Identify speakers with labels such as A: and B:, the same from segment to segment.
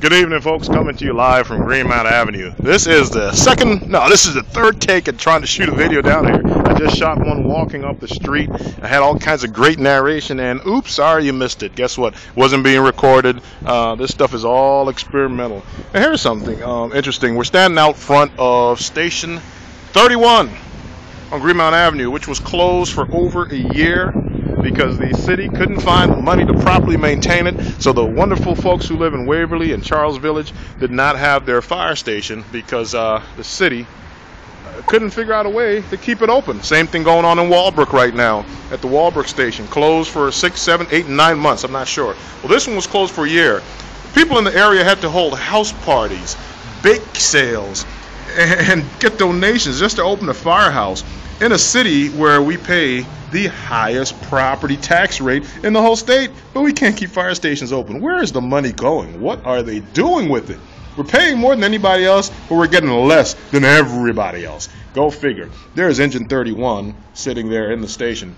A: Good evening, folks. Coming to you live from Greenmount Avenue. This is the third take at trying to shoot a video down here. I just shot one walking up the street. I had all kinds of great narration, and oops, sorry you missed it. Guess what? Wasn't being recorded. This stuff is all experimental. And here's something interesting. We're standing out front of Station 31 on Greenmount Avenue, which was closed for over a year because the city couldn't find money to properly maintain it. So the wonderful folks who live in Waverly and Charles Village did not have their fire station because the city couldn't figure out a way to keep it open. Same thing going on in Walbrook right now at the Walbrook station, closed for 6, 7, 8, and 9 months. I'm not sure. Well, this one was closed for a year. People in the area had to hold house parties, bake sales, and get donations just to open a firehouse in a city where we pay the highest property tax rate in the whole state, but we can't keep fire stations open. Where is the money going? What are they doing with it? We're paying more than anybody else, but we're getting less than everybody else. Go figure. There's Engine 31 sitting there in the station.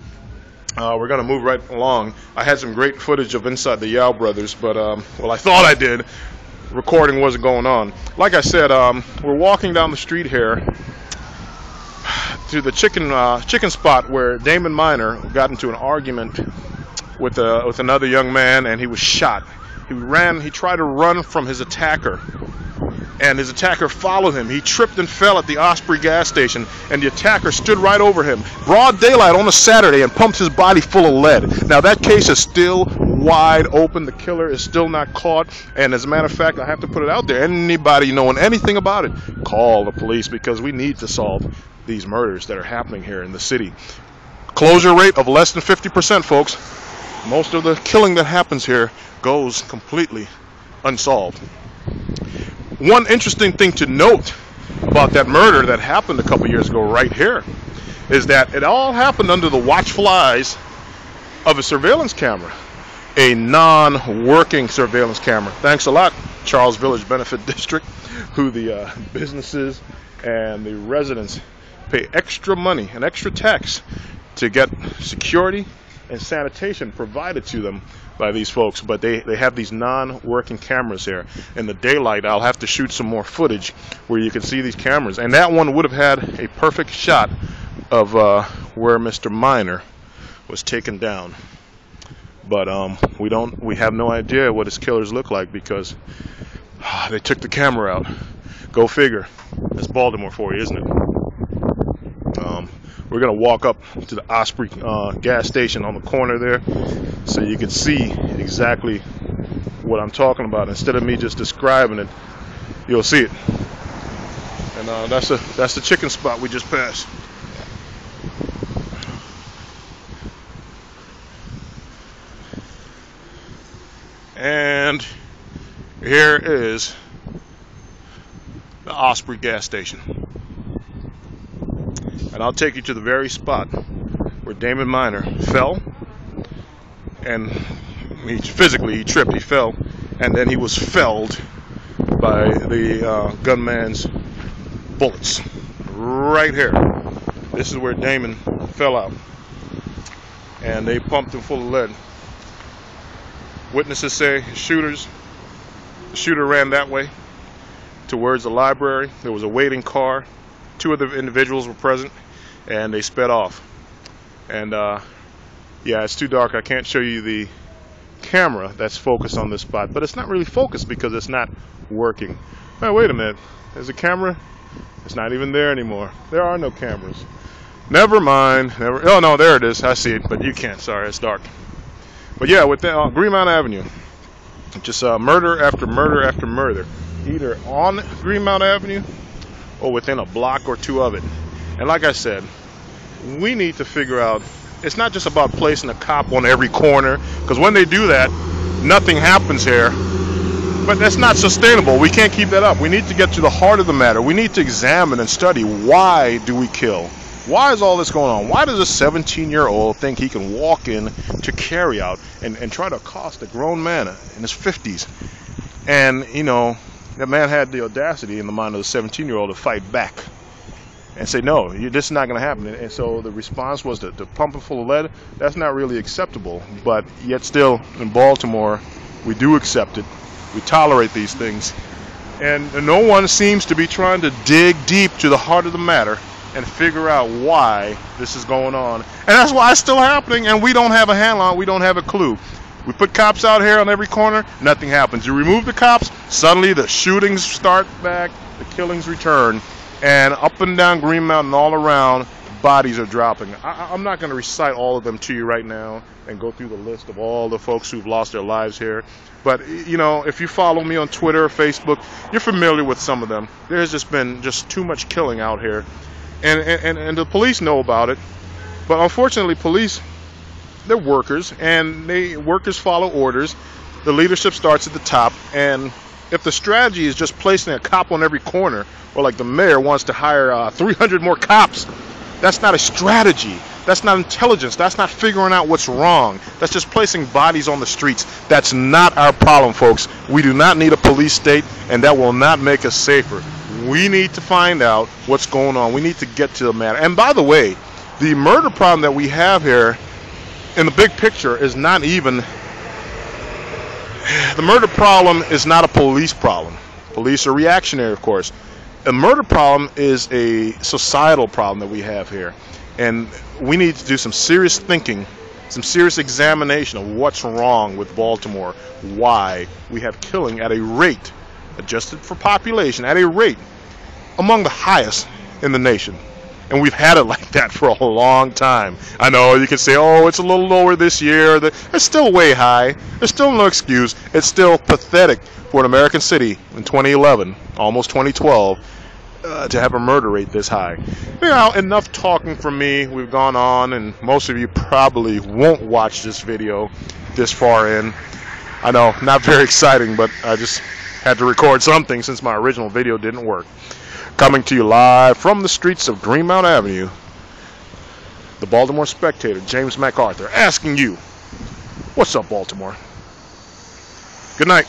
A: We're going to move right along. I had some great footage of inside the Yao Brothers, but, well, I thought I did. Recording wasn't going on. Like I said, we're walking down the street here to the chicken spot where Damon Minor got into an argument with another young man, and he was shot. He tried to run from his attacker, and his attacker followed him. He tripped and fell at the Osprey gas station, and the attacker stood right over him, broad daylight on a Saturday, and pumped his body full of lead. Now that case is still wide open. The killer is still not caught, and as a matter of fact, I have to put it out there. Anybody knowing anything about it, call the police, because we need to solve these murders that are happening here in the city. Closure rate of less than 50%, folks. Most of the killing that happens here goes completely unsolved. One interesting thing to note about that murder that happened a couple years ago right here is that it all happened under the watchful eyes of a surveillance camera, a non-working surveillance camera. Thanks a lot, Charles Village Benefit District, who the businesses and the residents pay extra money and extra tax to get security and sanitation provided to them by these folks, but they have these non-working cameras here. In the daylight, I'll have to shoot some more footage where you can see these cameras, and that one would have had a perfect shot of where Mr. Minor was taken down. But we have no idea what his killers look like because they took the camera out. Go figure. That's Baltimore for you, isn't it? We're gonna walk up to the Osprey gas station on the corner there, so you can see exactly what I'm talking about. Instead of me just describing it, you'll see it. And that's the chicken spot we just passed. And here is the Osprey gas station. And I'll take you to the very spot where Damon Minor fell, and he tripped, he fell, and then he was felled by the gunman's bullets. Right here. This is where Damon fell out, and they pumped him full of lead. Witnesses say the shooter ran that way towards the library. There was a waiting car. Two of the individuals were present, and they sped off. And yeah, it's too dark. I can't show you the camera that's focused on this spot, but it's not really focused because it's not working. Oh, wait a minute. There's a camera. It's not even there anymore. There are no cameras. Never mind. Oh no, there it is. I see it, but you can't. Sorry, it's dark. But yeah, with that, Greenmount Avenue, just murder after murder after murder, either on Greenmount Avenue or within a block or two of it. And like I said, we need to figure out, it's not just about placing a cop on every corner, because when they do that, nothing happens here. But that's not sustainable. We can't keep that up. We need to get to the heart of the matter. We need to examine and study, why do we kill? Why is all this going on? Why does a 17-year-old think he can walk in to carry out and try to accost a grown man in his 50s? And, you know, that man had the audacity in the mind of the 17-year-old to fight back and say, no, this is not going to happen. And so the response was to pump him full of lead. That's not really acceptable. But yet still, in Baltimore, we do accept it. We tolerate these things. And no one seems to be trying to dig deep to the heart of the matter and figure out why this is going on. And that's why it's still happening, and we don't have a handle on it. We don't have a clue. We put cops out here on every corner, nothing happens. You remove the cops, suddenly the shootings start back, the killings return, and up and down Greenmount and all around, bodies are dropping. I'm not going to recite all of them to you right now and go through the list of all the folks who've lost their lives here. But, you know, if you follow me on Twitter or Facebook, you're familiar with some of them. There's just been too much killing out here. And the police know about it. But unfortunately, police, they're workers, and workers follow orders. The leadership starts at the top, and if the strategy is just placing a cop on every corner, or like the mayor wants to hire 300 more cops, that's not a strategy. That's not intelligence. That's not figuring out what's wrong. That's just placing bodies on the streets. That's not our problem, folks. We do not need a police state, and that will not make us safer. We need to find out what's going on. We need to get to the matter. And by the way, the murder problem that we have here in the big picture is not even, the murder problem is not a police problem. Police are reactionary, of course. A murder problem is a societal problem that we have here. And we need to do some serious thinking, some serious examination of what's wrong with Baltimore, why we have killing at a rate, adjusted for population, at a rate among the highest in the nation. And we've had it like that for a long time. I know you can say, oh, it's a little lower this year. It's still way high. There's still no excuse. It's still pathetic for an American city in 2011, almost 2012, to have a murder rate this high. You know, enough talking from me. We've gone on, and most of you probably won't watch this video this far in. I know, not very exciting, but I just had to record something since my original video didn't work. Coming to you live from the streets of Greenmount Avenue, the Baltimore Spectator, James MacArthur, asking you, what's up, Baltimore? Good night.